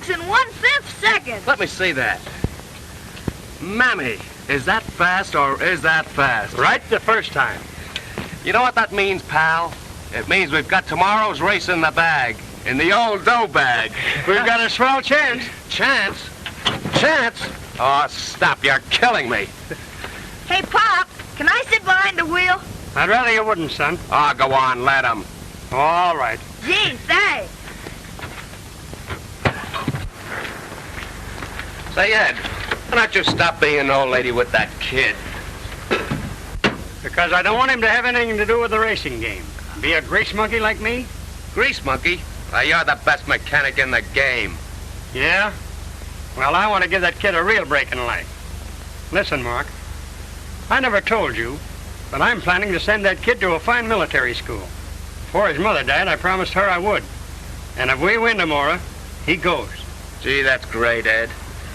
6 1/5 seconds. Let me see that. Mammy, is that fast or is that fast? Right the first time. You know what that means, pal? It means we've got tomorrow's race in the bag. In the old dough bag. We've got a swell chance. Chance? Chance? Oh, stop. You're killing me. Hey, Pop, can I sit behind the wheel? I'd rather you wouldn't, son. Oh, go on. Let him. All right. Gee, thanks. Say, Ed, why not you stop being an old lady with that kid? Because I don't want him to have anything to do with the racing game. Be a grease monkey like me? Grease monkey? Why, you're the best mechanic in the game. Yeah? Well, I want to give that kid a real break in life. Listen, Mark, I never told you, but I'm planning to send that kid to a fine military school. Before his mother died, I promised her I would. And if we win tomorrow, he goes. Gee, that's great, Ed.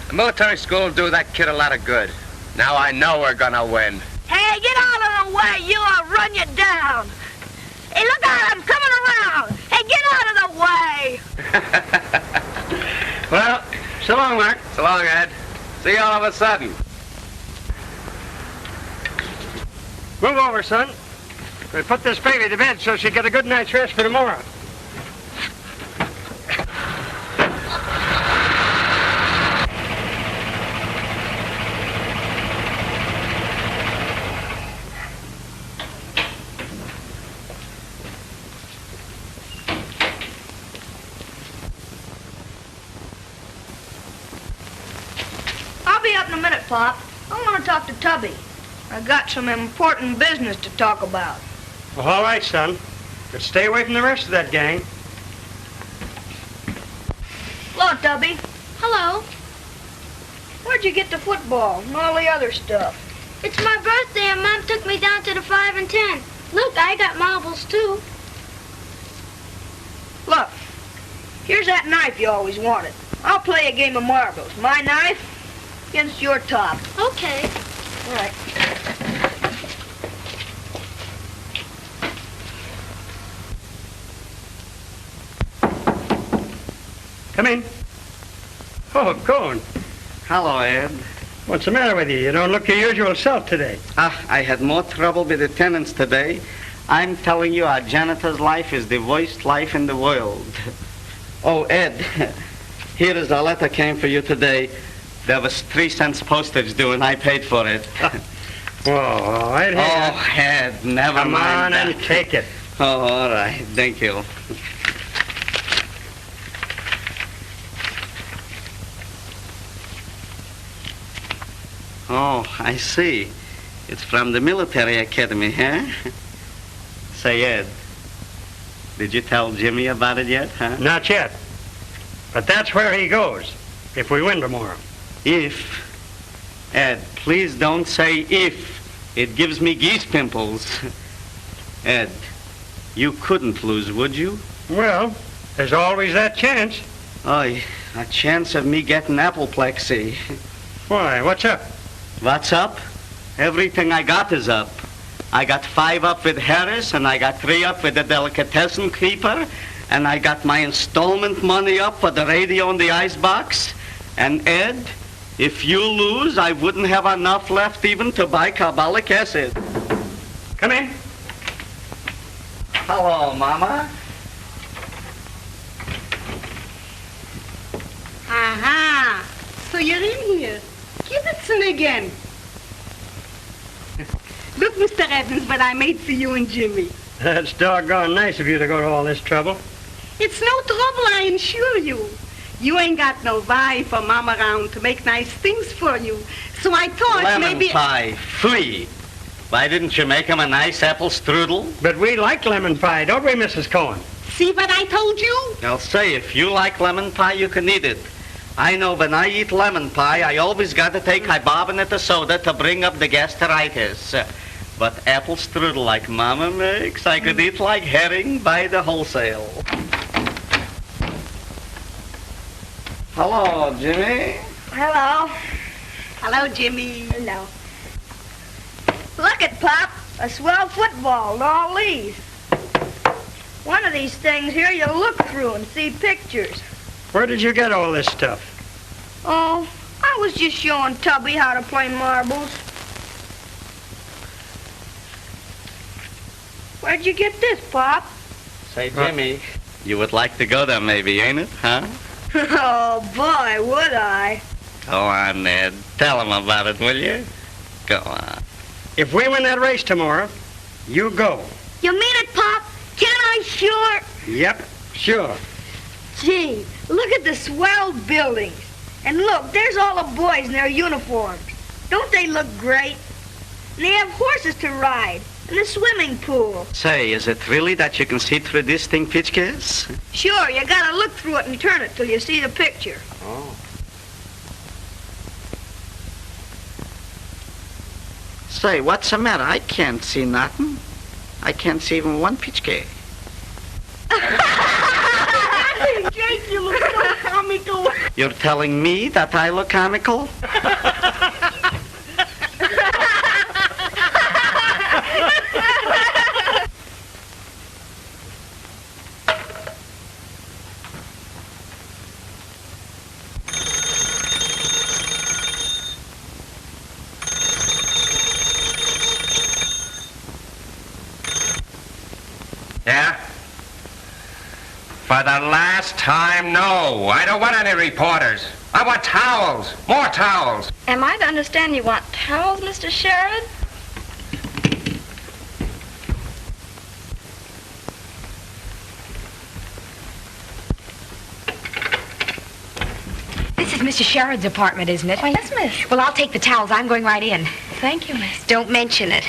The military school will do that kid a lot of good. Now I know we're gonna win. Hey, get out of the way, you! I'll run you down. Hey, look out, I'm coming around. Hey, get out of the way. Well, so long, Mark. So long, Ed. See you all of a sudden. Move over, son. We put this baby to bed so she'll get a good night's rest for tomorrow. I'll be up in a minute, Pop. I want to talk to Tubby. I got some important business to talk about. Well, all right, son. But stay away from the rest of that gang. Hello, Tubby. Hello. Where'd you get the football and all the other stuff? It's my birthday and Mom took me down to the 5 and 10. Look, I got marbles too. Look, here's that knife you always wanted. I'll play a game of marbles. My knife against your top. Okay. All right. Come in. Oh, Cohen. Hello, Ed. What's the matter with you? You don't look your usual self today. I had more trouble with the tenants today. I'm telling you, our janitor's life is the worst life in the world. Oh, Ed, here is a letter came for you today. There was 3 cents postage due, and I paid for it. Oh, right here. Oh, Ed, never Come mind on that. and take it. Oh, all right. Thank you. Oh, I see. It's from the military academy, huh? Say, Ed, did you tell Jimmy about it yet, huh? Not yet. But that's where he goes, if we win tomorrow. If. Ed, please don't say if. It gives me geese pimples. Ed, you couldn't lose, would you? Well, there's always that chance. Oh, a chance of me getting apoplexy. Why, what's up? What's up? Everything I got is up. I got 5 up with Harris, and I got 3 up with the delicatessen keeper, and I got my installment money up for the radio and the icebox. And Ed, if you lose, I wouldn't have enough left even to buy carbolic acid. Come in. Hello, Mama. Aha! So you're in here. Kibitzen again. Look, Mr. Evans, what I made for you and Jimmy. That's doggone nice of you to go to all this trouble. It's no trouble, I assure you. You ain't got no wife or mom around to make nice things for you. So I thought Lemon maybe... pie, free. Why didn't you make him a nice apple strudel? But we like lemon pie, don't we, Mrs. Cohen? See what I told you? I'll say, if you like lemon pie, you can eat it. I know when I eat lemon pie, I always got to take carbonate of soda to bring up the gastritis. But apple strudel like Mama makes, I could eat like herring by the wholesale. Hello, Jimmy. Hello. Hello, Jimmy. Hello. Look at Pop, a swell football and all these. One of these things here you look through and see pictures. Where did you get all this stuff? Oh, I was just showing Tubby how to play marbles. Where'd you get this, Pop? Say, Jimmy, you would like to go there maybe, ain't it, huh? Oh, boy, would I. Go on, Ned. Tell him about it, will you? Go on. If we win that race tomorrow, you go. You mean it, Pop? Can I sure? Yep, sure. Gee, look at the swell buildings. And look, there's all the boys in their uniforms. Don't they look great? And they have horses to ride. And a swimming pool. Say, is it really that you can see through this thing, Pitchkis? Sure, you gotta look through it and turn it till you see the picture. Oh. Say, what's the matter? I can't see nothing. I can't see even one Pitchkis. Jake, you look so comical. You're telling me that I look comical? Yeah? For the last time, no. I don't want any reporters. I want towels. More towels. Am I to understand you want towels, Mr. Sherrod? This is Mr. Sherrod's apartment, isn't it? Why, yes, miss. Well, I'll take the towels. I'm going right in. Thank you, miss. Don't mention it.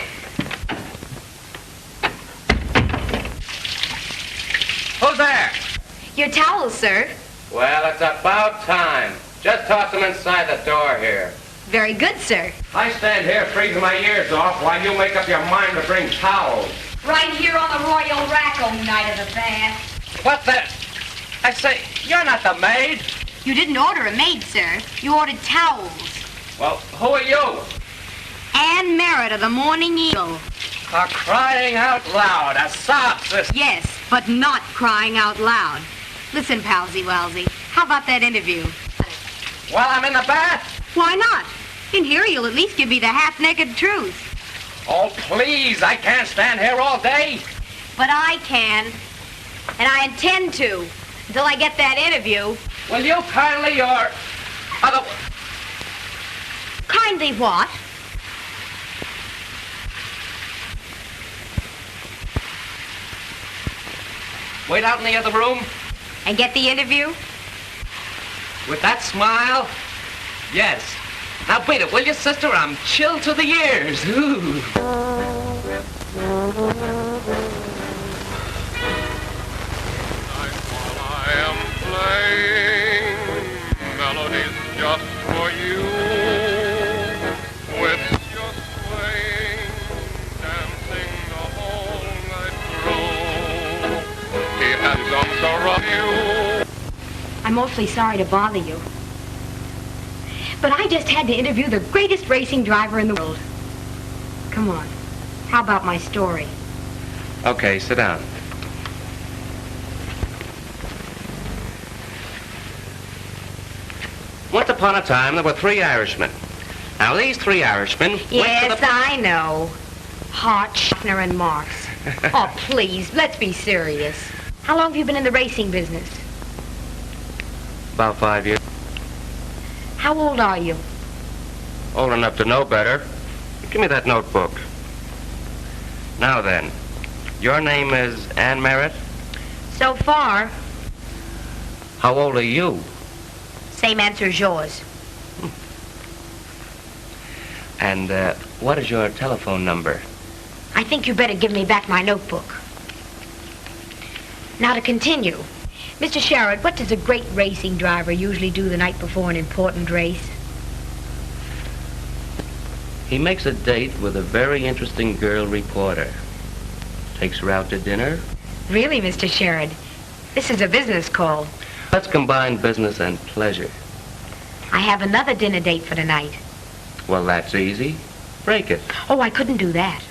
Who's there? Your towels, sir. Well, it's about time. Just toss them inside the door here. Very good, sir. I stand here freezing my ears off while you make up your mind to bring towels. Right here on the Royal Rack on night of the bath. What the? I say, you're not the maid. You didn't order a maid, sir. You ordered towels. Well, who are you? Ann Merritt of the Morning Eagle. For crying out loud, a sob sister. Yes, but not crying out loud. Listen, Palsy-Walsy, how about that interview? While I'm in the bath? Why not? In here, you'll at least give me the half-naked truth. Oh, please, I can't stand here all day. But I can, and I intend to, until I get that interview. Will you kindly or other... Kindly what? Wait out in the other room? And get the interview? With that smile? Yes. Now wait it, will you, sister? I'm chilled to the ears. Ooh. I am playing melodies just for you. With your swing, dancing the whole night through. He has arms around you. I'm awfully sorry to bother you. But I just had to interview the greatest racing driver in the world. Come on. How about my story? Okay, sit down. Once upon a time, there were 3 Irishmen. Now, these 3 Irishmen went to Yes, the... I know. Hart, Schaffner, and Marx. Oh, please, let's be serious. How long have you been in the racing business? About 5 years. How old are you? Old enough to know better. Give me that notebook. Now then, your name is Ann Merritt? So far, How old are you? same answer as yours. And what is your telephone number? I think you better give me back my notebook. Now to continue. Mr. Sherrod, what does a great racing driver usually do the night before an important race? He makes a date with a very interesting girl reporter. Takes her out to dinner. Really, Mr. Sherrod? This is a business call. Let's combine business and pleasure. I have another dinner date for tonight. Well, that's easy. Break it. Oh, I couldn't do that.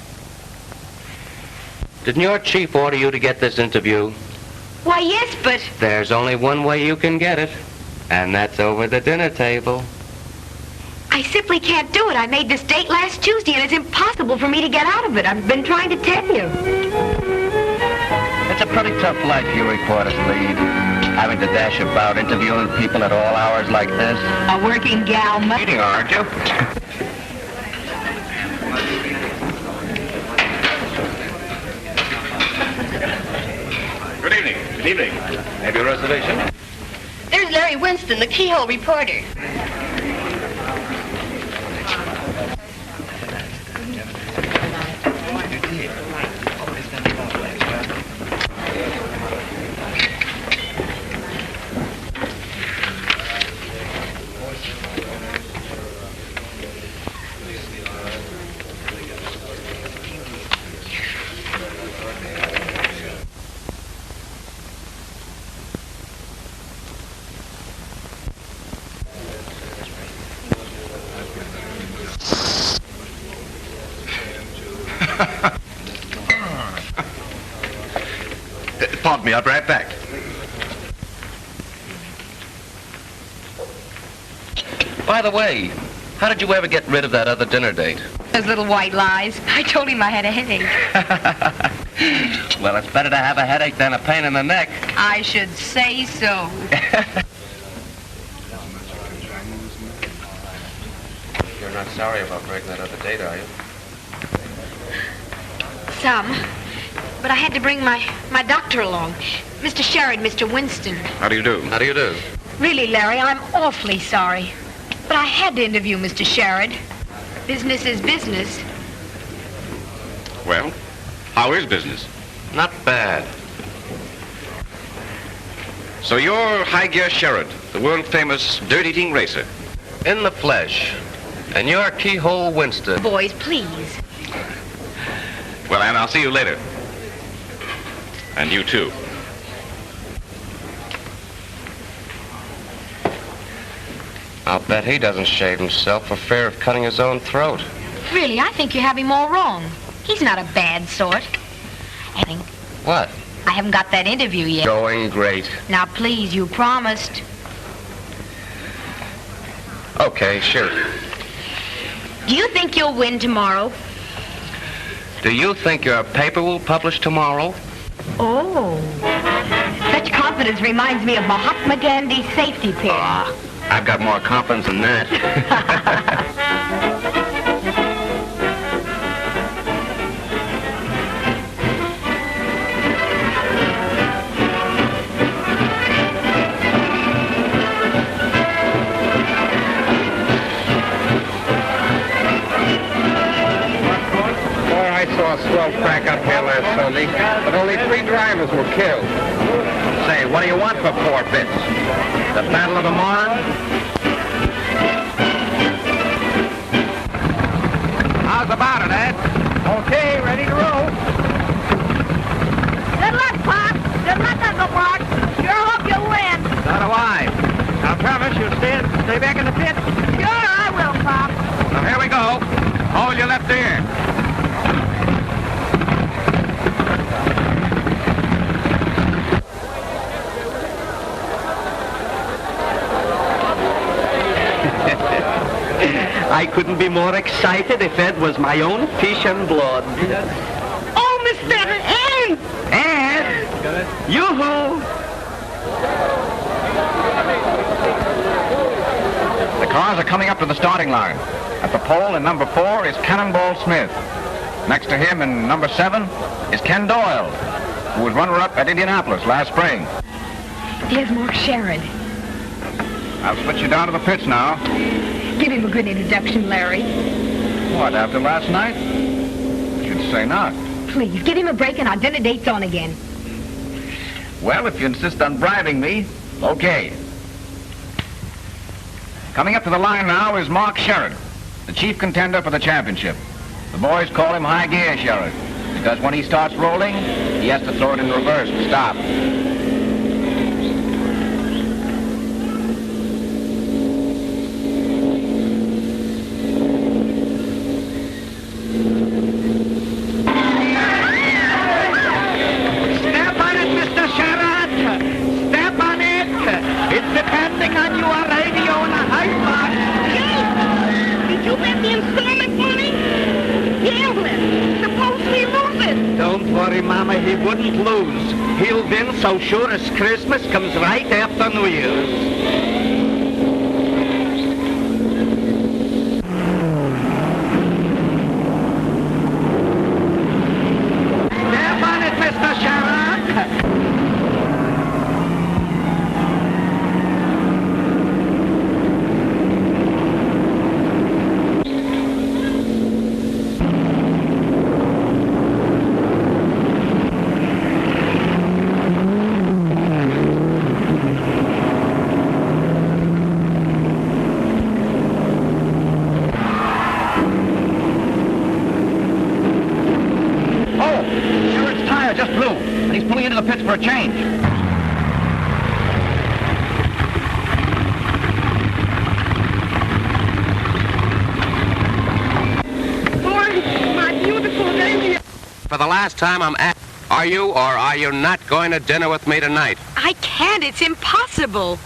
Didn't your chief order you to get this interview? Why, yes, but... There's only one way you can get it, and that's over the dinner table. I simply can't do it. I made this date last Tuesday, and it's impossible for me to get out of it. I've been trying to tell you. It's a pretty tough life you reporters lead, having to dash about interviewing people at all hours like this. A working gal, Eating, aren't you? Good evening. Good evening. Maybe a reservation? There's Larry Winston, the keyhole reporter. Pardon me, I'll be right back. By the way, how did you ever get rid of that other dinner date? Those little white lies. I told him I had a headache. Well, it's better to have a headache than a pain in the neck. I should say so. You're not sorry about breaking that other date, are you? Some. But I had to bring my doctor along. Mr. Sherrod, Mr. Winston. How do you do? How do you do? Really, Larry, I'm awfully sorry. But I had to interview Mr. Sherrod. Business is business. Well, how is business? Not bad. So you're High Gear Sherrod, the world-famous dirt-eating racer. In the flesh. And you're Keyhole Winston. Boys, please. Well, Ann, I'll see you later. And you too. I'll bet he doesn't shave himself for fear of cutting his own throat. Really, I think you have him all wrong. He's not a bad sort. What? I haven't got that interview yet. Going great. Now, please, you promised. Okay, sure. Do you think you'll win tomorrow? Do you think your paper will publish tomorrow? Oh. Such confidence reminds me of Mahatma Gandhi's safety pin. I've got more confidence than that. I saw a swell crack up here last Sunday, but only 3 drivers were killed. Say, what do you want for 4 bits? The Battle of the Marne? How's about it, Ed? Okay, ready to roll. Good luck, Pop. Good luck, Uncle Bart. Sure hope you'll win. So do I. Now, promise you'll stay back in the pit. Sure, I will, Pop. So here we go. Hold your left ear. I couldn't be more excited if Ed was my own fish and blood. Oh, Mr. Ed! Ed! Yoo-hoo! The cars are coming up to the starting line. At the pole in number 4 is Cannonball Smith. Next to him in number 7 is Ken Doyle, who was runner-up at Indianapolis last spring. Here's Mark Sherrod. I'll split you down to the pits now. Give him a good introduction, Larry. What, after last night? I should say not. Please, give him a break and our dinner date's on again. Well, if you insist on bribing me, okay. Coming up to the line now is Mark Sherrod, the chief contender for the championship. The boys call him High Gear Sherrod, because when he starts rolling, he has to throw it in reverse to stop. Step on it, Mr. Sherrod! so sure as Christmas comes right after New Year's. Step on it, Mr. Sheriff. For a change. Boy, my beautiful lady. For the last time, I'm asking, are you or are you not going to dinner with me tonight? I can't. It's impossible.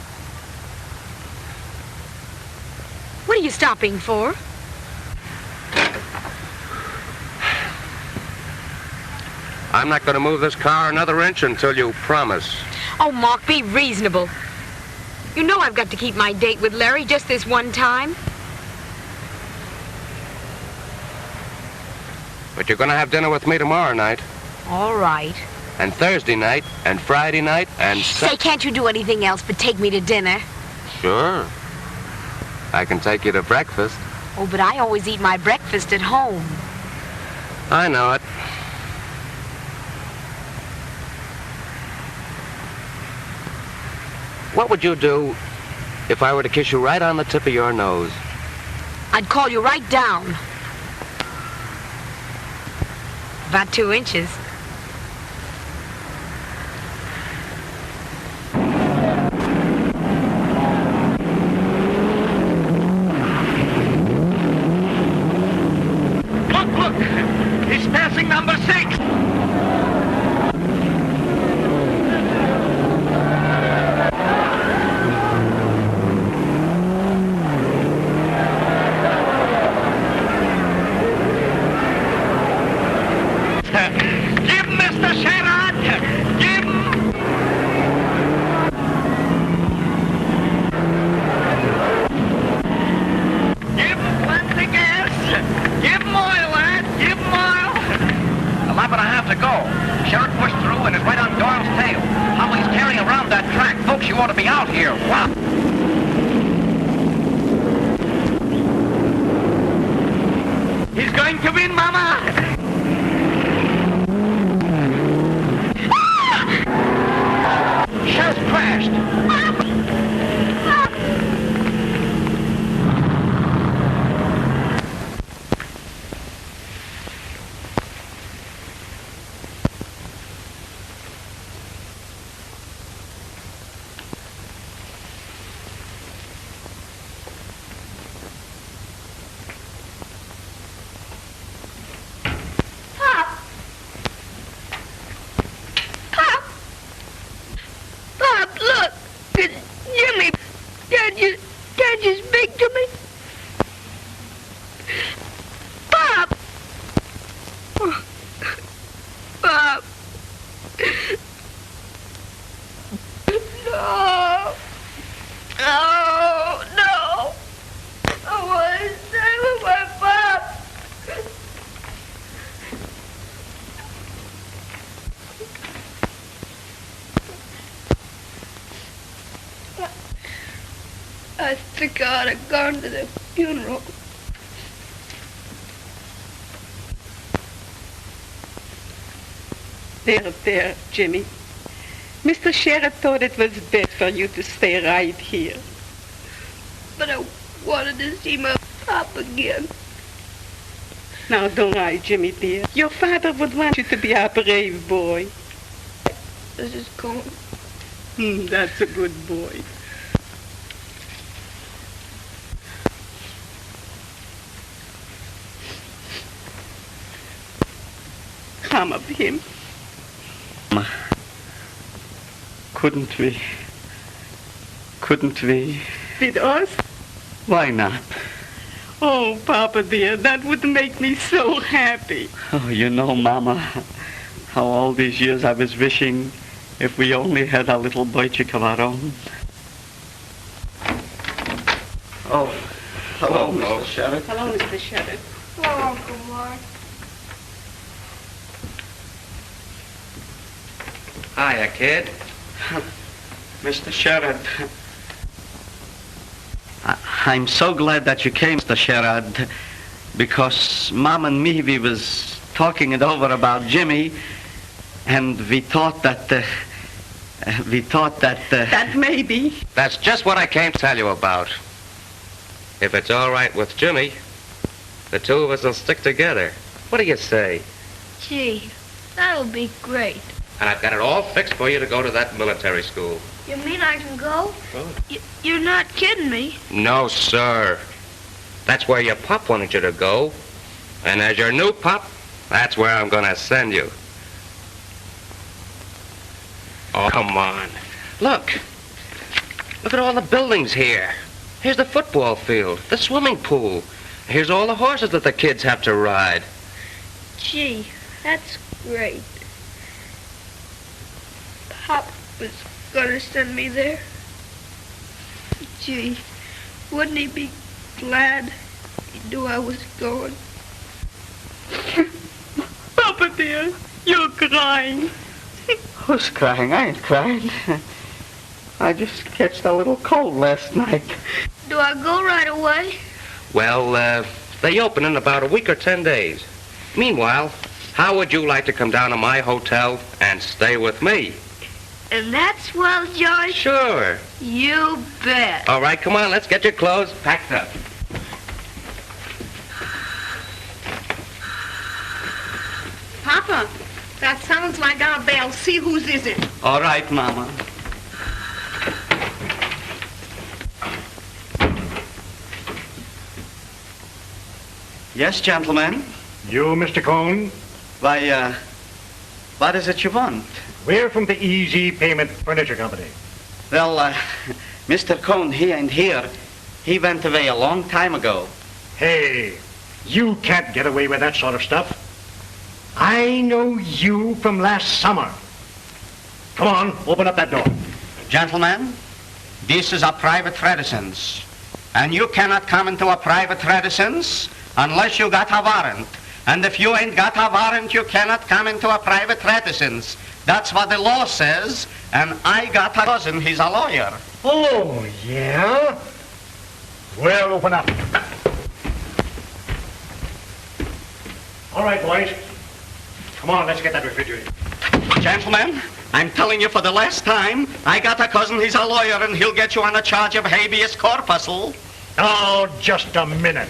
What are you stopping for? I'm not going to move this car another inch until you promise. Oh, Mark, be reasonable. You know I've got to keep my date with Larry just this one time. But you're going to have dinner with me tomorrow night, All right. and Thursday night, and Friday night, and Say, can't you do anything else but take me to dinner? Sure. I can take you to breakfast. Oh, but I always eat my breakfast at home. I know it. What would you do if I were to kiss you right on the tip of your nose? I'd call you right down. About 2 inches. Look! He's passing number 6! Give him, Mr. Sherrod! Give him! Give him plenty gas! Give him oil, lad! Give him oil! Well, I'm going to have to go. Sheriff pushed through and is right on Doyle's tail. How he's carrying around that track. Folks, you ought to be out here. Wow. He's going to win, Mama! Sheriff crashed. Pop, look! It's Jimmy! Can't you speak to me? Pop! Pop! No! Oh, no! I want to stay with my pop! I think I ought to go to the funeral. There, Jimmy. Mr. Sheriff thought it was best for you to stay right here. But I wanted to see my pop again. Now, don't lie, Jimmy, dear. Your father would want you to be a brave boy. This is cool. That's a good boy. Come up him. Couldn't we? With us? Why not? Oh, Papa dear, that would make me so happy. Oh, you know, Mama, how all these years I was wishing If we only had a little boy chick of our own. Oh, hello, Mr. Sheriff. Hello, Mr. Sheriff. Hello, Uncle Mark. Hiya, kid. Mr. Sherrod, I'm so glad that you came, Mr. Sherrod, because Mom and me, we was talking it over about Jimmy, and we thought that That maybe. That's just what I came to tell you about. If it's all right with Jimmy, the two of us will stick together. What do you say? Gee, that'll be great. And I've got it all fixed for you to go to that military school. You mean I can go? You're not kidding me. No, sir. That's where your pop wanted you to go. And as your new pop, that's where I'm going to send you. Oh, come on. Look. Look at all the buildings here. Here's the football field, the swimming pool. Here's all the horses that the kids have to ride. Gee, that's great. Pop was gonna send me there. Gee, wouldn't he be glad he knew I was going? Papa dear, you're crying. Who's crying? I ain't crying. I just catched a little cold last night. Do I go right away? Well, they open in about a week or 10 days. Meanwhile, how would you like to come down to my hotel and stay with me? And that's well, George? Sure. You bet. All right, come on, let's get your clothes packed up. Papa, that sounds like our bell. See whose is it. All right, Mama. Yes, gentlemen. You, Mr. Cohn? Why, what is it you want? We're from the Easy Payment Furniture Company. Well, Mr. Cohn, he ain't here. He went away a long time ago. Hey, you can't get away with that sort of stuff. I know you from last summer. Come on, open up that door. Gentlemen, this is a private residence. And you cannot come into a private residence unless you got a warrant. And if you ain't got a warrant, you cannot come into a private residence. That's what the law says, and I got a cousin, he's a lawyer. Oh, yeah? Well, open up. All right, boys. Come on, let's get that refrigerator. Gentlemen, I'm telling you for the last time, I got a cousin, he's a lawyer, and he'll get you on a charge of habeas corpus. Oh, just a minute.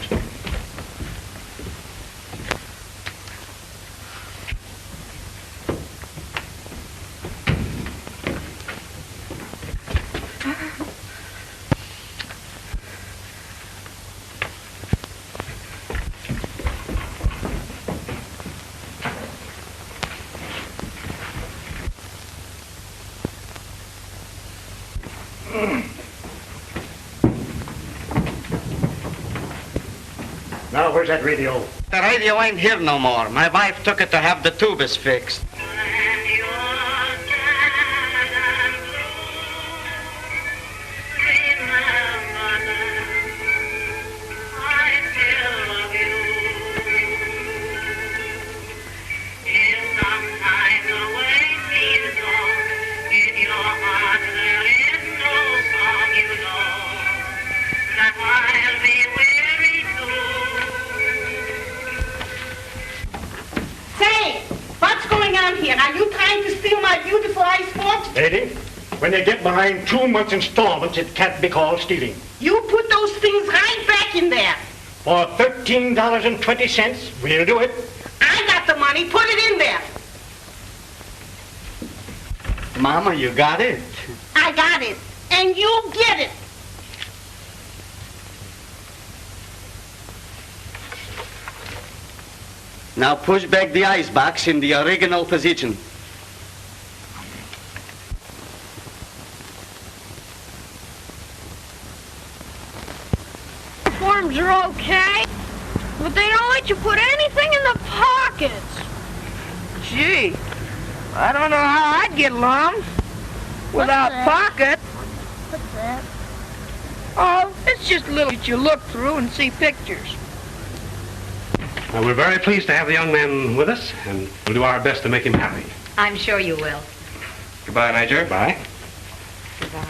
Now, where's that radio? The radio ain't here no more. My wife took it to have the tubes fixed. Say, what's going on here? Are you trying to steal my beautiful ice box? Lady, when they get behind 2 months installments, it can't be called stealing. You put those things right back in there. For $13.20, we'll do it. I got the money. Put it in there. Mama, you got it. I got it. And you get it. Now push back the ice box in the original position. Forms are okay, but they don't let you put anything in the pockets. Gee, I don't know how I'd get along. Without that? pocket? What's that? Oh, it's just little that you look through and see pictures. We're very pleased to have the young man with us, and we'll do our best to make him happy. I'm sure you will. Goodbye, Major. Bye. Goodbye.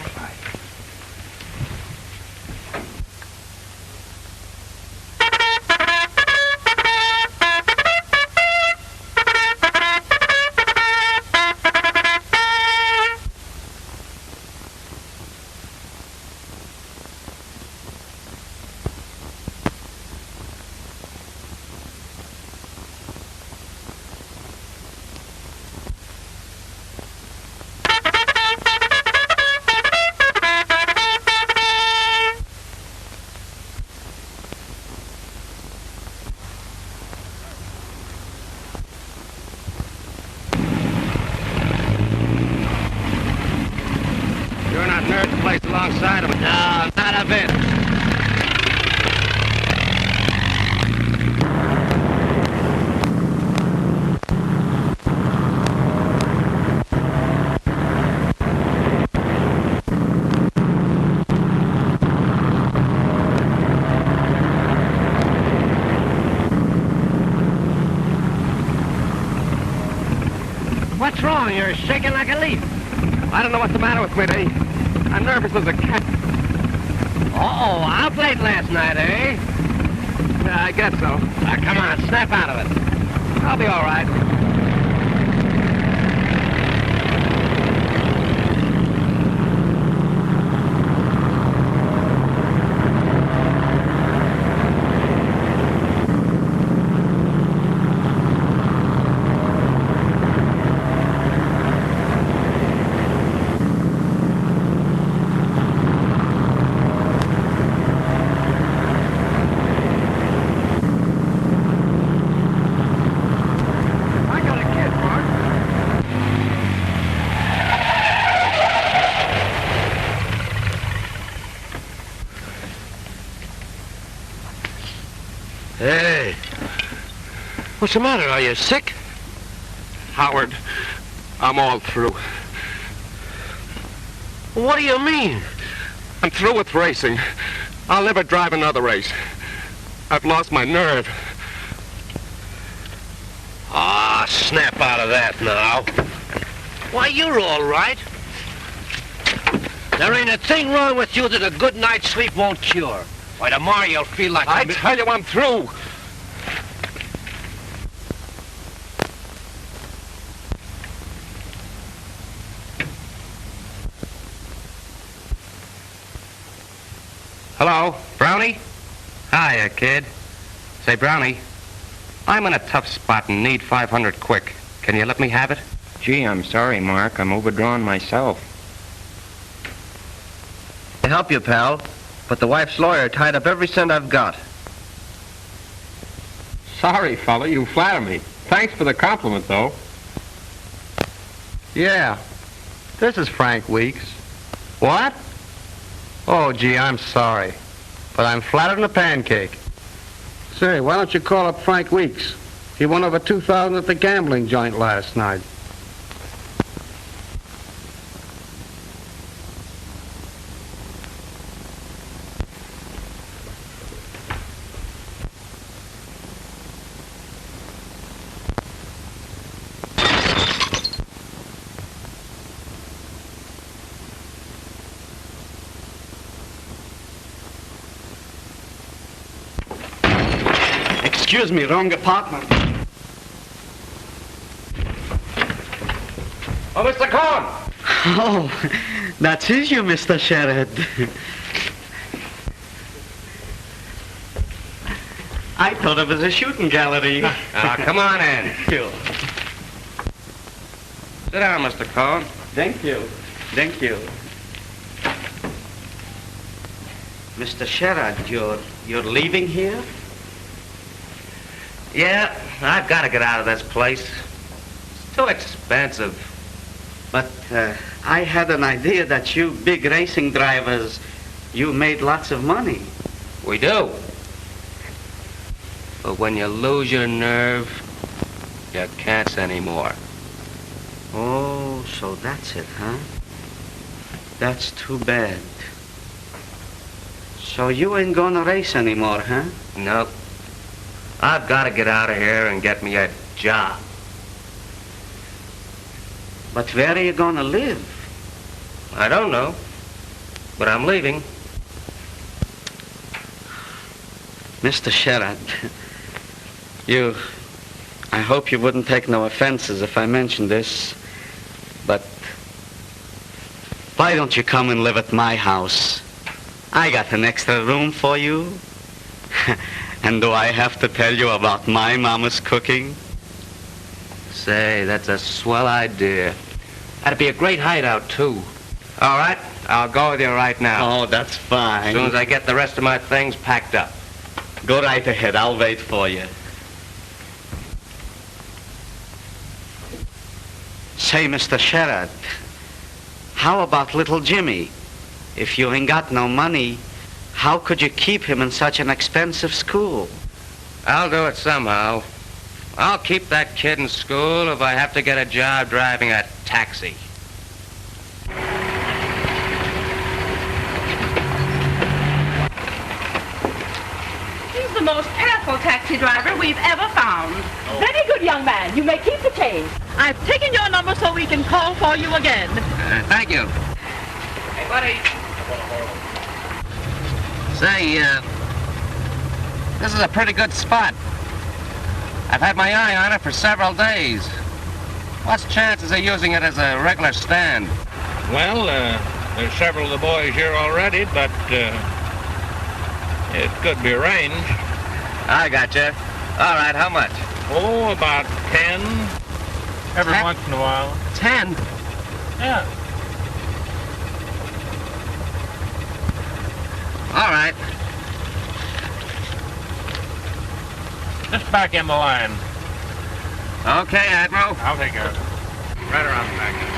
You're not nerve to place alongside of it. No, not a bit. What's wrong? You're shaking like a leaf. I don't know what's the matter with me, eh? I'm nervous as a cat. Uh-oh, out late last night, eh? Yeah, I guess so. Come on, snap out of it. I'll be all right. I got a kid, Mark. Hey. What's the matter? Are you sick? Howard, I'm all through. What do you mean? I'm through with racing. I'll never drive another race. I've lost my nerve. Ah, snap out of that now. Why, you're all right. There ain't a thing wrong with you that a good night's sleep won't cure. Why, tomorrow you'll feel like I tell you I'm through. Hello, Brownie? Hiya, kid. Say, Brownie, I'm in a tough spot and need 500 quick. Can you let me have it? Gee, I'm sorry, Mark. I'm overdrawn myself. To help you, pal, but the wife's lawyer tied up every cent I've got. Sorry, fella, you flatter me. Thanks for the compliment, though. Yeah, this is Frank Weeks. What? Oh, gee, I'm sorry, but I'm flatter than a pancake. Say, why don't you call up Frank Weeks? He won over $2,000 at the gambling joint last night. Excuse me, wrong apartment. Oh, Mr. Cohn! Oh, that is you, Mr. Sherrod. I thought it was a shooting gallery. Come on in. Sure. Sit down, Mr. Cohn. Thank you. Thank you. Mr. Sherrod, you're leaving here? Yeah, I've got to get out of this place. It's too expensive. But I had an idea that you big racing drivers, you made lots of money. We do. But when you lose your nerve, you can't anymore. Oh, so that's it, huh? That's too bad. So you ain't gonna race anymore, huh? No. I've got to get out of here and get me a job. But where are you gonna live? I don't know. But I'm leaving. Mr. Sherrod, I hope you wouldn't take no offenses if I mentioned this, but why don't you come and live at my house? I got an extra room for you. And do I have to tell you about my mama's cooking? Say, that's a swell idea. That'd be a great hideout, too. All right, I'll go with you right now. Oh, that's fine. As soon as I get the rest of my things packed up. Go right ahead. I'll wait for you. Say, Mr. Sherrod, how about little Jimmy? If you ain't got no money, how could you keep him in such an expensive school? I'll do it somehow. I'll keep that kid in school if I have to get a job driving a taxi. He's the most careful taxi driver we've ever found. Very good, young man. You may keep the change. I've taken your number so we can call for you again. Thank you. Hey, buddy. Say, this is a pretty good spot. I've had my eye on it for several days. What's the chances of using it as a regular stand? Well, there's several of the boys here already, but it could be arranged. I gotcha. All right, how much? Oh, about 10. Every once in a while. 10? Yeah. All right. Just back in the line. Okay, Admiral. I'll take care of it. Right around the back.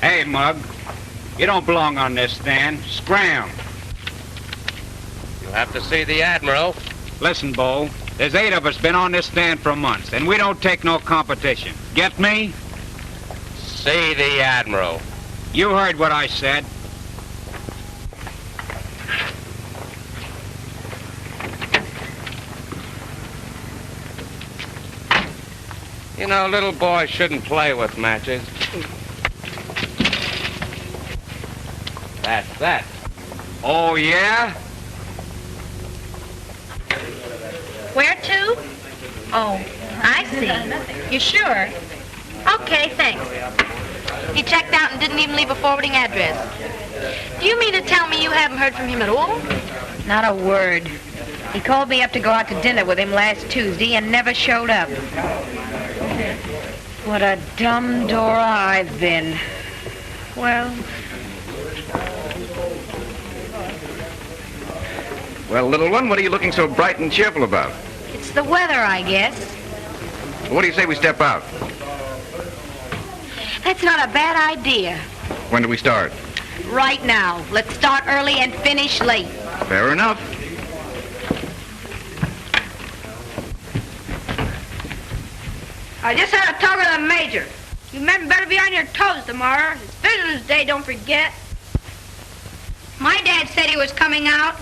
Hey, Mug, you don't belong on this stand. Scram. You'll have to see the Admiral. Listen, Bo, there's 8 of us been on this stand for months, and we don't take no competition. Get me? See the Admiral. You heard what I said. You know, little boys shouldn't play with matches. That's that. Oh, yeah? Where to? Oh, I see. You sure? Okay, thanks. He checked out and didn't even leave a forwarding address. Do you mean to tell me you haven't heard from him at all? Not a word. He called me up to go out to dinner with him last Tuesday and never showed up. What a dumb Dora I've been. Well... Well, little one, what are you looking so bright and cheerful about? It's the weather, I guess. What do you say we step out? That's not a bad idea. When do we start? Right now. Let's start early and finish late. Fair enough. I just had a talk with the Major. You men better be on your toes tomorrow. It's Business Day, don't forget. My dad said he was coming out.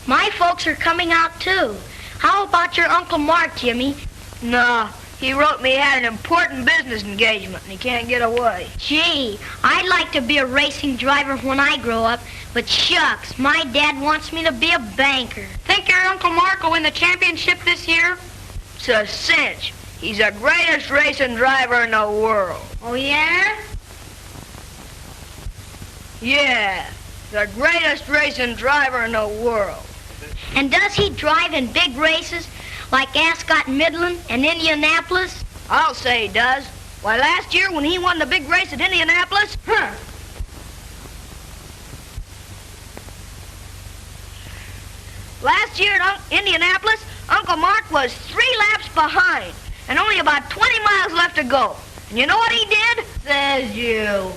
My folks are coming out, too. How about your Uncle Mark, Jimmy? No, he wrote me he had an important business engagement and he can't get away. Gee, I'd like to be a racing driver when I grow up, but shucks, my dad wants me to be a banker. Think your Uncle Mark will win the championship this year? It's a cinch. He's the greatest racing driver in the world. Oh, yeah? Yeah, the greatest racing driver in the world. And does he drive in big races like Ascot Midland and Indianapolis? I'll say he does. Why, last year when he won the big race at Indianapolis, last year at Indianapolis, Uncle Mark was 3 laps behind and only about 20 miles left to go. And you know what he did? Says you.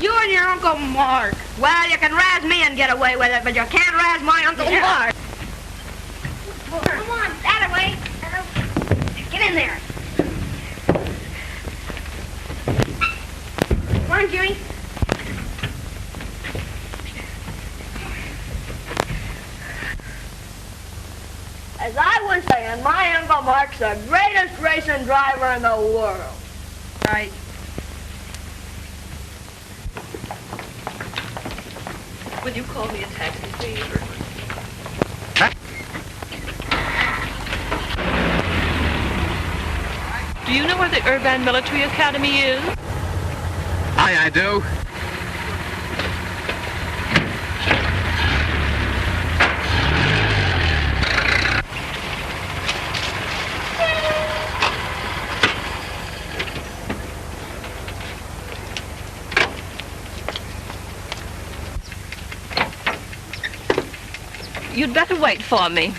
You and your Uncle Mark. Well, you can razz me and get away with it, but you can't razz my Uncle Mark. Well, come on, that way. Get in there. Come on, Jimmy. As I was saying, my Uncle Mark's the greatest racing driver in the world. Right. Will you call me a taxi, please? Do you know where the Urban Military Academy is? Aye, I do. You'd better wait for me.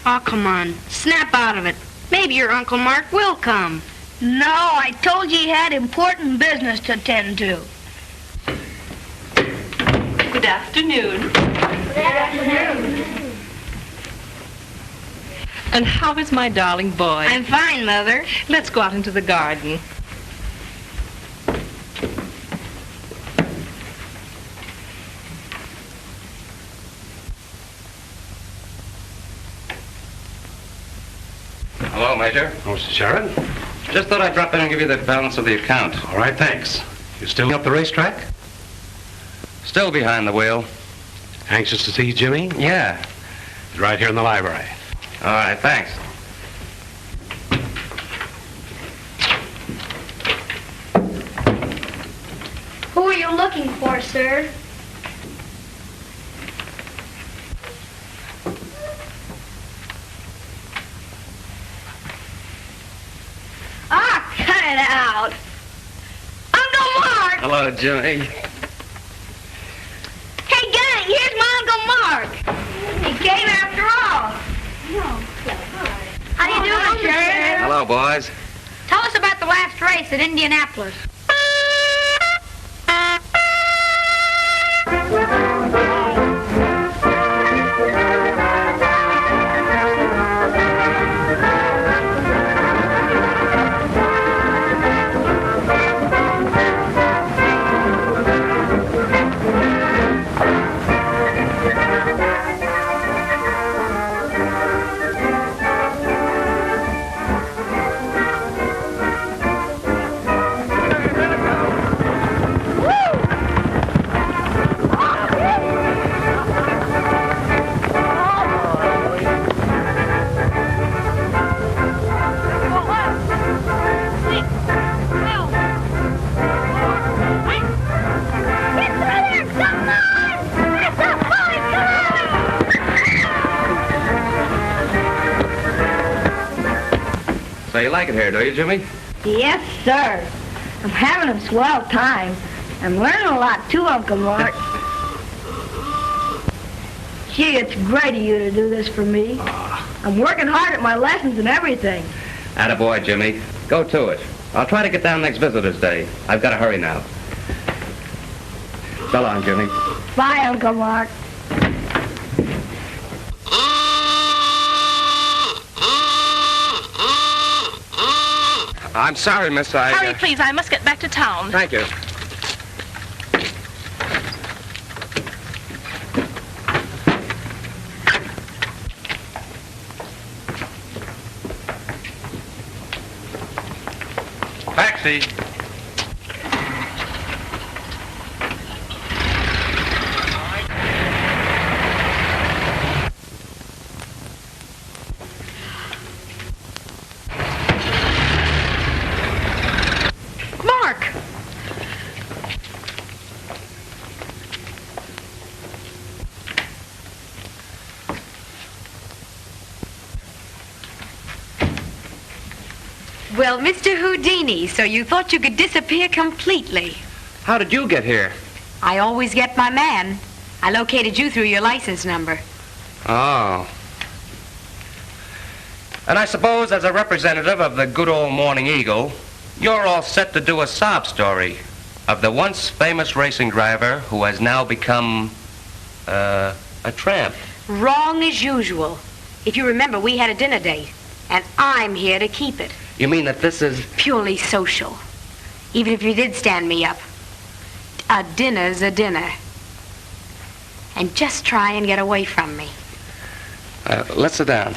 Oh, come on. Snap out of it. Maybe your Uncle Mark will come. No, I told you he had important business to tend to. Good afternoon. Good afternoon. And how is my darling boy? I'm fine, Mother. Let's go out into the garden. Hello, Major. Oh, Mr. Sharon. Just thought I'd drop in and give you the balance of the account. All right, thanks. You still up the racetrack? Still behind the wheel. Anxious to see Jimmy? Yeah. He's right here in the library. All right, thanks. Who are you looking for, sir? Ah, cut it out. Uncle Mark! Hello, Jimmy. Hey, gang, here's my Uncle Mark. He came after all. How do you do, Uncle Sheriff? Hello, boys. Tell us about the last race at Indianapolis. So you like it here, do you, Jimmy? Yes, sir. I'm having a swell time. I'm learning a lot, too, Uncle Mark. Gee, it's great of you to do this for me. I'm working hard at my lessons and everything. Attaboy, Jimmy. Go to it. I'll try to get down next Visitor's Day. I've got to hurry now. So long, Jimmy. Bye, Uncle Mark. I'm sorry, miss. Hurry, please. I must get back to town. Thank you. taxi. Mark! Well, Mr. Houdini, so you thought you could disappear completely. How did you get here? I always get my man. I located you through your license number. Oh. And I suppose as a representative of the good old Morning Eagle, you're all set to do a sob story of the once famous racing driver who has now become, a tramp. Wrong as usual. If you remember, we had a dinner date, and I'm here to keep it. You mean that this is... Purely social. Even if you did stand me up. A dinner's a dinner. And just try and get away from me. Let's sit down.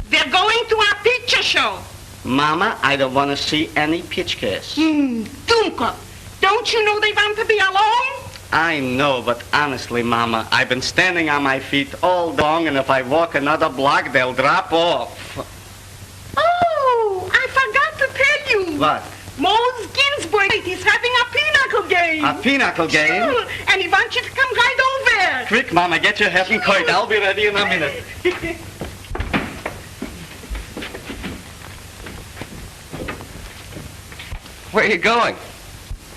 They're going to a picture show. Mama, I don't want to see any pictures. Dunka, don't you know they want to be alone? I know, but honestly, Mama, I've been standing on my feet all day long, and if I walk another block, they'll drop off. Oh, I forgot to tell you. What? Mose Ginsburg is having a pinochle game. A pinochle game? Sure, and he wants you to come right over. Quick, Mama, get your hat and coat. I'll be ready in a minute. Where are you going?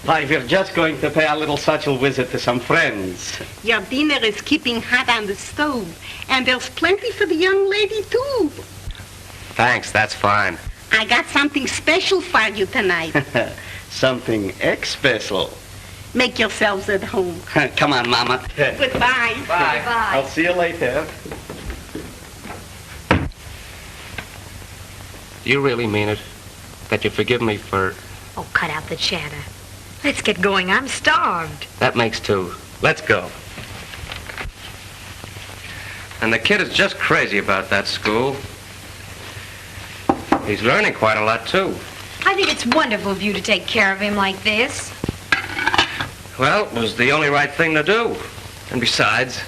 Why, we're just going to pay a little social visit to some friends. Your dinner is keeping hot on the stove, and there's plenty for the young lady, too. Thanks, that's fine. I got something special for you tonight. Something special. Make yourselves at home. Come on, Mama. Goodbye. Bye. I'll see you later. You really mean it? That you forgive me for... Oh, cut out the chatter. Let's get going. I'm starved. That makes two. Let's go. And the kid is just crazy about that school. He's learning quite a lot, too. I think it's wonderful of you to take care of him like this. Well, it was the only right thing to do. And besides,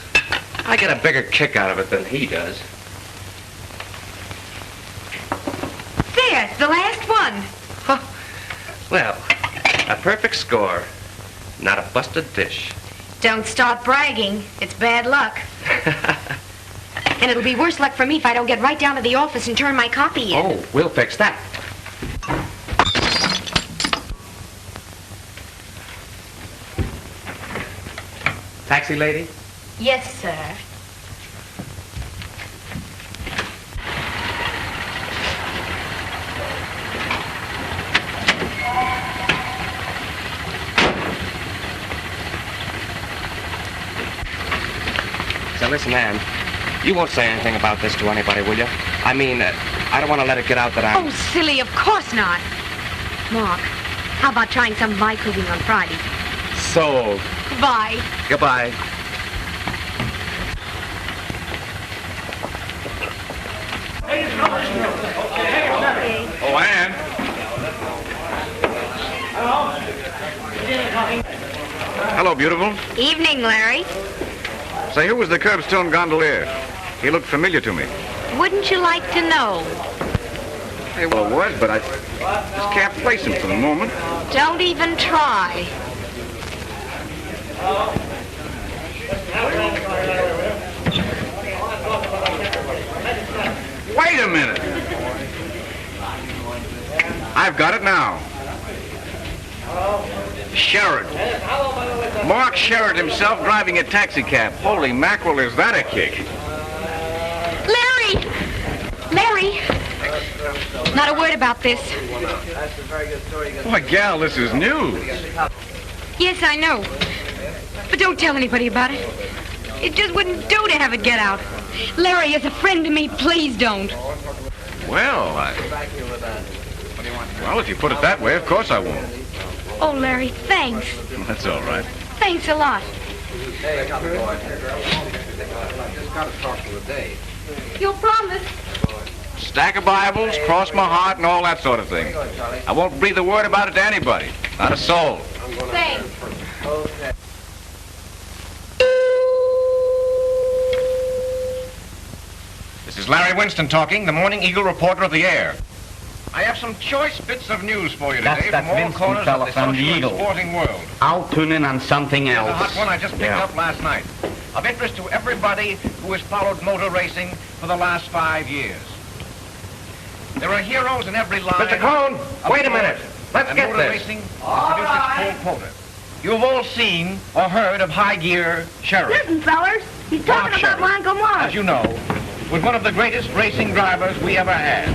I get a bigger kick out of it than he does. There, the last one. Well, a perfect score. Not a busted dish. Don't start bragging. It's bad luck. And it'll be worse luck for me if I don't get right down to the office and turn my copy in. Oh, we'll fix that. Taxi lady? Yes, sir. So listen, Ann, you won't say anything about this to anybody, will you? I mean, I don't want to let it get out that I'm... Oh, silly, of course not. Mark, how about trying some of my cooking on Friday? Sold. Bye. Goodbye. Oh, Ann. Hello, beautiful. Evening, Larry. Say, who was the curbstone gondolier? He looked familiar to me. Wouldn't you like to know? Hey, well, it was, but I just can't place him for the moment. Don't even try. Wait a minute. I've got it now. Sherrod. Mark Sherrod himself driving a taxi cab. Holy mackerel, is that a kick? Larry! Larry! Not a word about this. Why, gal, this is news. Yes, I know. But don't tell anybody about it. It just wouldn't do to have it get out. Larry is a friend to me. Please don't. Well, well, if you put it that way, of course I won't. Oh, Larry, thanks. That's all right. Thanks a lot. Hey, I just got to talk to her, Dave. You'll promise? Stop stack of Bibles, cross my heart, and all that sort of thing. I won't breathe a word about it to anybody. Not a soul. Same. This is Larry Winston talking, the Morning Eagle reporter of the air. I have some choice bits of news for you today That's from all Winston corners fella of the from the social and Eagle. sporting world. I'll tune in on something Here's else. a hot one I just picked up last night. Of interest to everybody who has followed motor racing for the last 5 years. There are heroes in every line. Mr. Cone, wait a minute. Let's and get motor this. racing produces its full quota. You've all seen or heard of High Gear Sheriff. Listen, fellers, he's talking about Sheriff, my Uncle Mark. as you know, was one of the greatest racing drivers we ever had.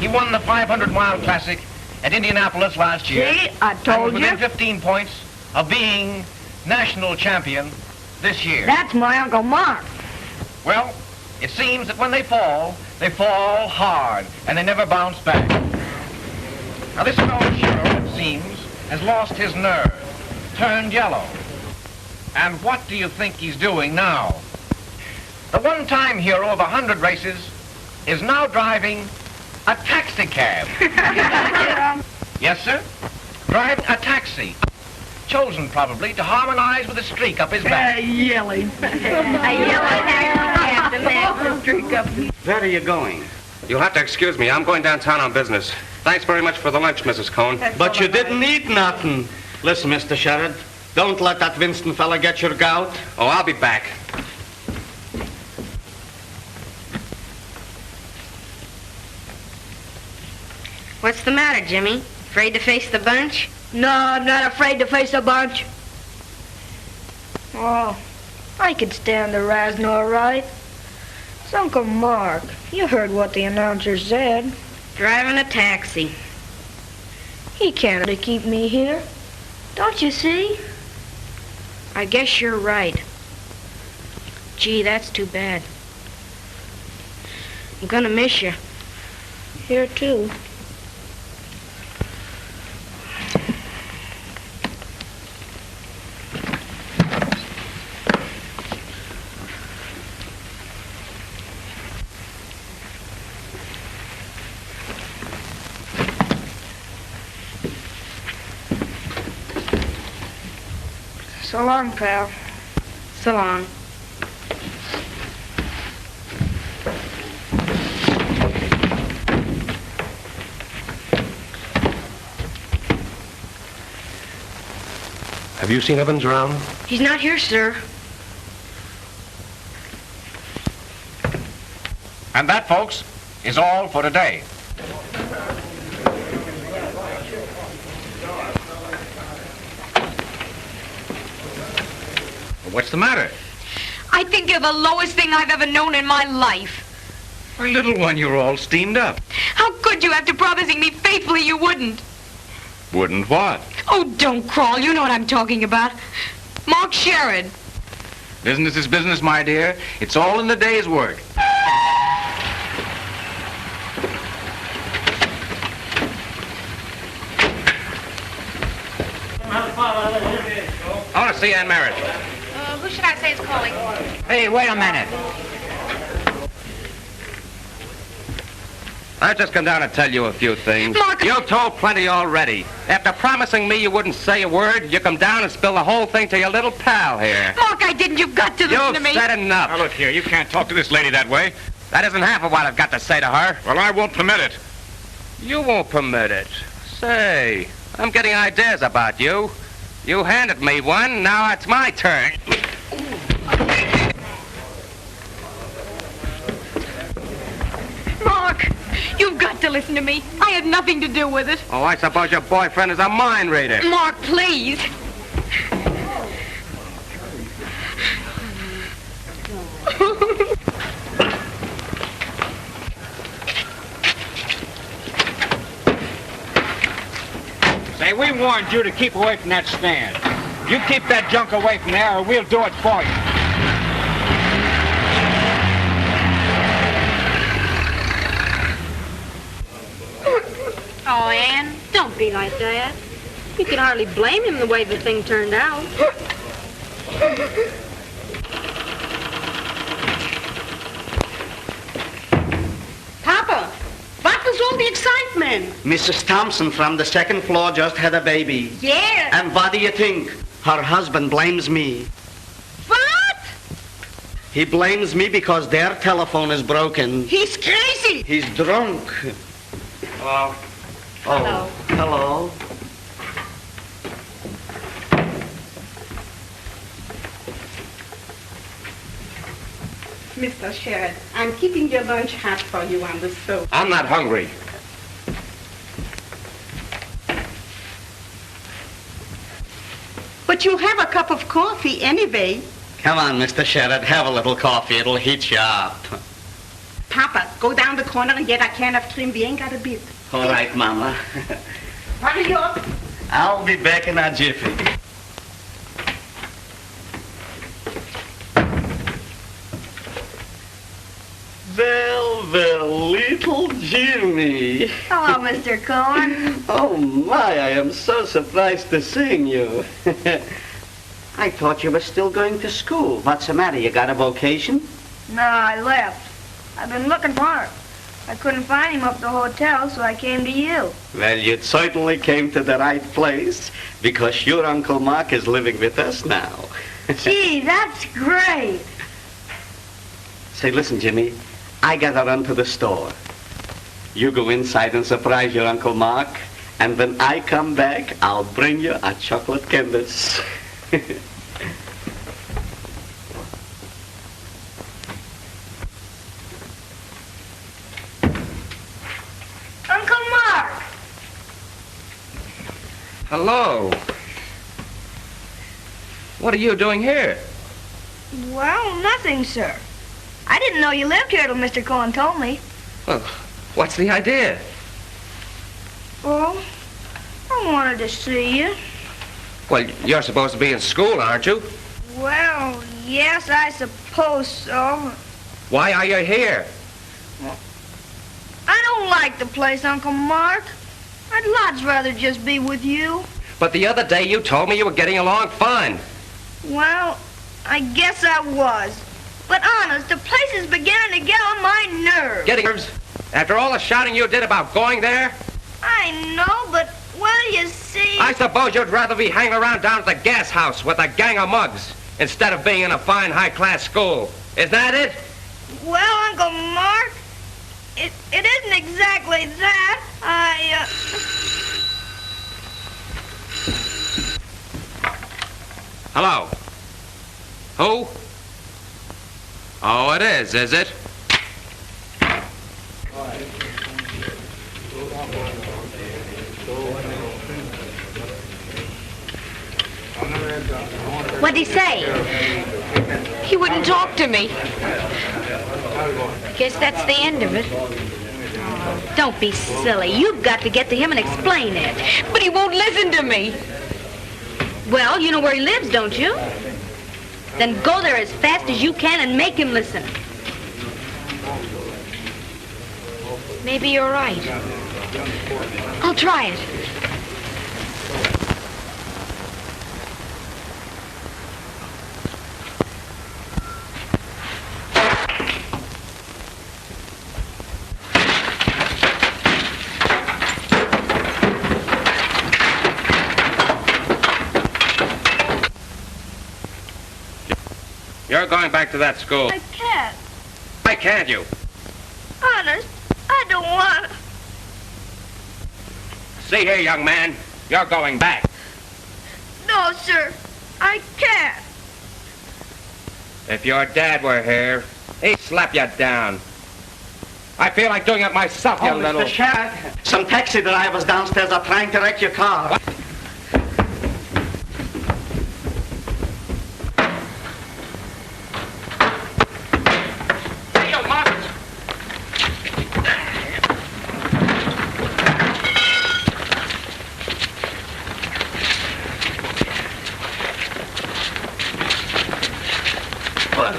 He won the 500-mile classic at Indianapolis last year. See, I and told was you. within 15 points of being national champion this year. That's my Uncle Mark. Well, it seems that when they fall hard, and they never bounce back. Now, this fellow Sheriff, it seems, has lost his nerve, turned yellow. And what do you think he's doing now? The one-time hero of 100 races is now driving a taxi cab. Yes, sir? Driving a taxi. Chosen, probably, to harmonize with a streak up his back. Yelling. Where are you going? You'll have to excuse me. I'm going downtown on business. Thanks very much for the lunch, Mrs. Cone. But you didn't eat nothing. Listen, Mr. Sherrod, don't let that Winston fella get your gout. Oh, I'll be back. What's the matter, Jimmy? Afraid to face the bunch? No, I'm not afraid to face a bunch. Oh, I could stand the razzing all right. It's Uncle Mark. You heard what the announcer said. Driving a taxi. He can't keep me here. Don't you see? I guess you're right. Gee, that's too bad. I'm gonna miss you. Here, too. So long, pal. So long. Have you seen Evans around? He's not here, sir. And that, folks, is all for today. What's the matter? I think you're the lowest thing I've ever known in my life. My little one, you're all steamed up. How could you, after promising me faithfully you wouldn't? Wouldn't what? Oh, don't crawl. You know what I'm talking about. Mark Sherrod. Business is business, my dear. It's all in the day's work. I want to see Ann Merritt. Who should I say is calling? Hey, wait a minute. I've just come down to tell you a few things. Mark! You've told plenty already. After promising me you wouldn't say a word, you come down and spill the whole thing to your little pal here. Mark, I didn't. You've got to listen to me. You've said enough. Now, look here. You can't talk to this lady that way. That isn't half of what I've got to say to her. Well, I won't permit it. You won't permit it. Say, I'm getting ideas about you. You handed me one, now it's my turn. Mark, you've got to listen to me. I had nothing to do with it. Oh, I suppose your boyfriend is a mind reader. Mark, please. Say, we warned you to keep away from that stand. You keep that junk away from there or we'll do it for you. Oh, Ann, don't be like that. You can hardly blame him the way the thing turned out. Papa, in? Mrs. Thompson from the second floor just had a baby. Yeah. And what do you think? Her husband blames me. What? He blames me because their telephone is broken. He's crazy. He's drunk. Hello. Oh, hello. Mr. Sherrod, I'm keeping your lunch hot for you on the stove. I'm not hungry. But you'll have a cup of coffee anyway. Come on, Mr. Sherrod, have a little coffee. It'll heat you up. Papa, go down the corner and get a can of trim. We ain't got a bit. All right, Mama. Hurry up. I'll be back in a jiffy. Well, little Jimmy. Hello, Mr. Cohen. Oh, my, I am so surprised to seeing you. I thought you were still going to school. What's the matter? You got a vocation? No, I left. I've been looking for him. I couldn't find him up at the hotel, so I came to you. Well, you certainly came to the right place, because your Uncle Mark is living with us now. Gee, that's great. Say, listen, Jimmy, I gotta run to the store. You go inside and surprise your Uncle Mark, and when I come back, I'll bring you a chocolate canvas. Uncle Mark! Hello. What are you doing here? Well, nothing, sir. I didn't know you lived here till Mr. Cohen told me. Well, what's the idea? Well, I wanted to see you. Well, you're supposed to be in school, aren't you? Well, yes, I suppose so. Why are you here? I don't like the place, Uncle Mark. I'd lots rather just be with you. But the other day you told me you were getting along fine. Well, I guess I was. But honest, the place is beginning to get on my nerves. Getting nerves? After all the shouting you did about going there? I know, but, well, you see... I suppose you'd rather be hanging around down at the gas house with a gang of mugs instead of being in a fine, high-class school. Is that it? Well, Uncle Mark, it isn't exactly that. Hello? Who? Oh, it is it? What'd he say? He wouldn't talk to me. Guess that's the end of it. Oh, don't be silly. You've got to get to him and explain it. But he won't listen to me. Well, you know where he lives, don't you? Then go there as fast as you can and make him listen. Maybe you're right. I'll try it. You're going back to that school. I can't. Why can't you? Honest, I don't want to. See here, young man. You're going back. No, sir. I can't. If your dad were here, he'd slap you down. I feel like doing it myself, you little... Mr. Sherrod, some taxi drivers downstairs are trying to wreck your car. What?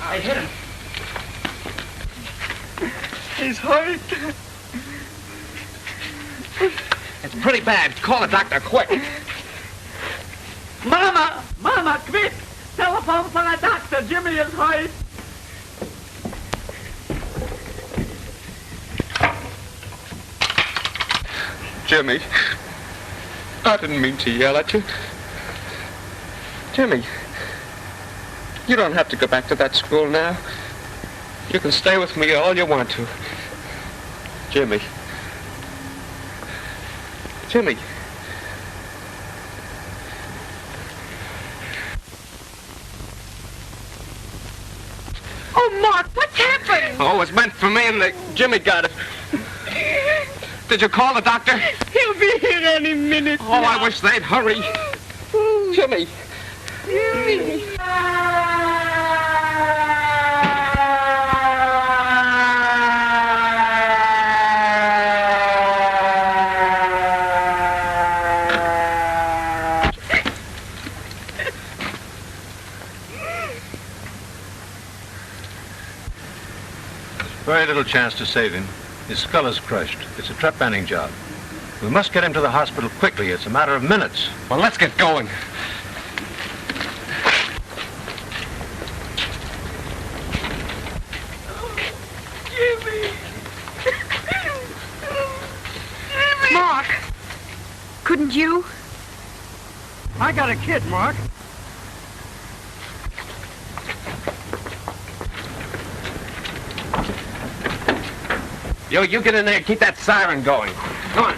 I hit him. He's hurt. It's pretty bad. Call a doctor quick. Mama! tight. Jimmy, I didn't mean to yell at you. Jimmy, you don't have to go back to that school now. You can stay with me all you want to. Jimmy. Jimmy. Oh, Mark, what's happened? Oh, it was meant for me and Jimmy got it. Did you call the doctor? He'll be here any minute. Oh, I wish they'd hurry. Jimmy. Very little chance to save him. His skull is crushed. It's a trepanning job. We must get him to the hospital quickly. It's a matter of minutes. Well, let's get going. Jimmy. Mark, couldn't you? I got a kid, Mark. Yo, you get in there. Keep that siren going. Come on.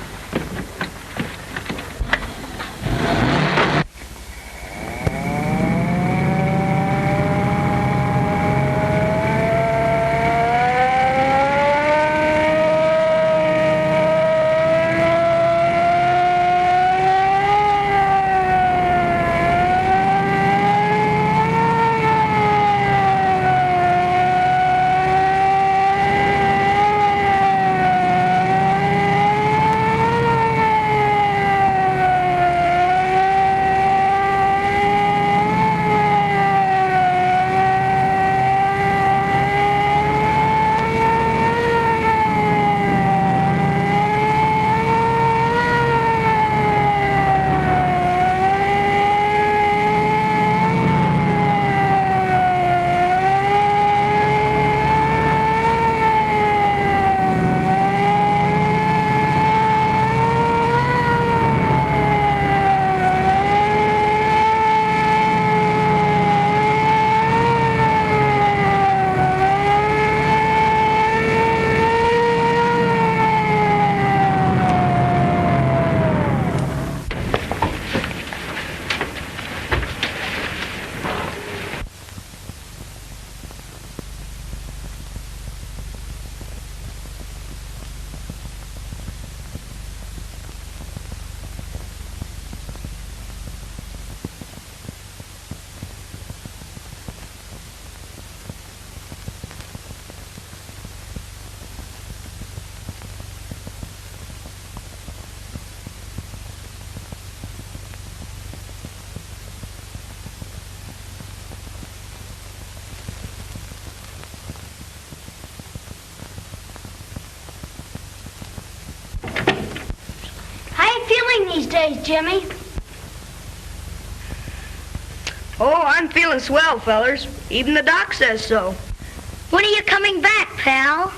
These days, Jimmy? Oh, I'm feeling swell, fellers. Even the doc says so. When are you coming back, pal?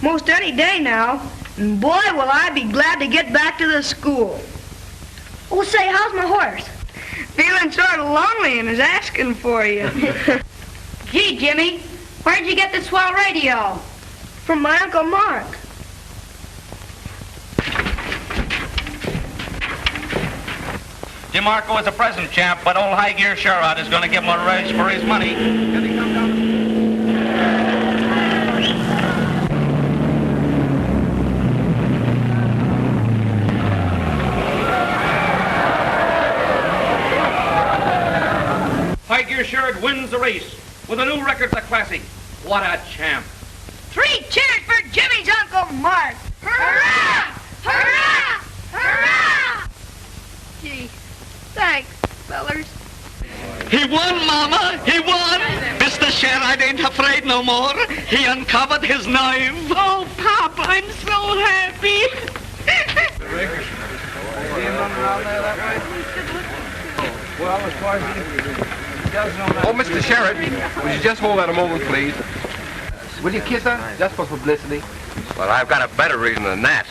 Most any day now. And boy, will I be glad to get back to the school. Oh, say, how's my horse? Feeling sort of lonely and is asking for you. Gee, Jimmy, where'd you get the swell radio? From my Uncle Mark. DeMarco is a present champ, but old High Gear Sherrod is going to give him a raise for his money. Can he come down? High Gear Sherrod wins the race with a new record for the Classic. What a champ. 3 cheers for Jimmy's Uncle Mark. Hurrah! Hurrah! Hurrah! Gee. Thanks, fellers. He won, Mama. He won. Mr. Sherrod ain't afraid no more. He uncovered his knife. Oh, Pop, I'm so happy. Well, as far as Oh, Mr. Sheriff, would you just hold that a moment, please? Will you kiss her, just for publicity? Well, I've got a better reason than that.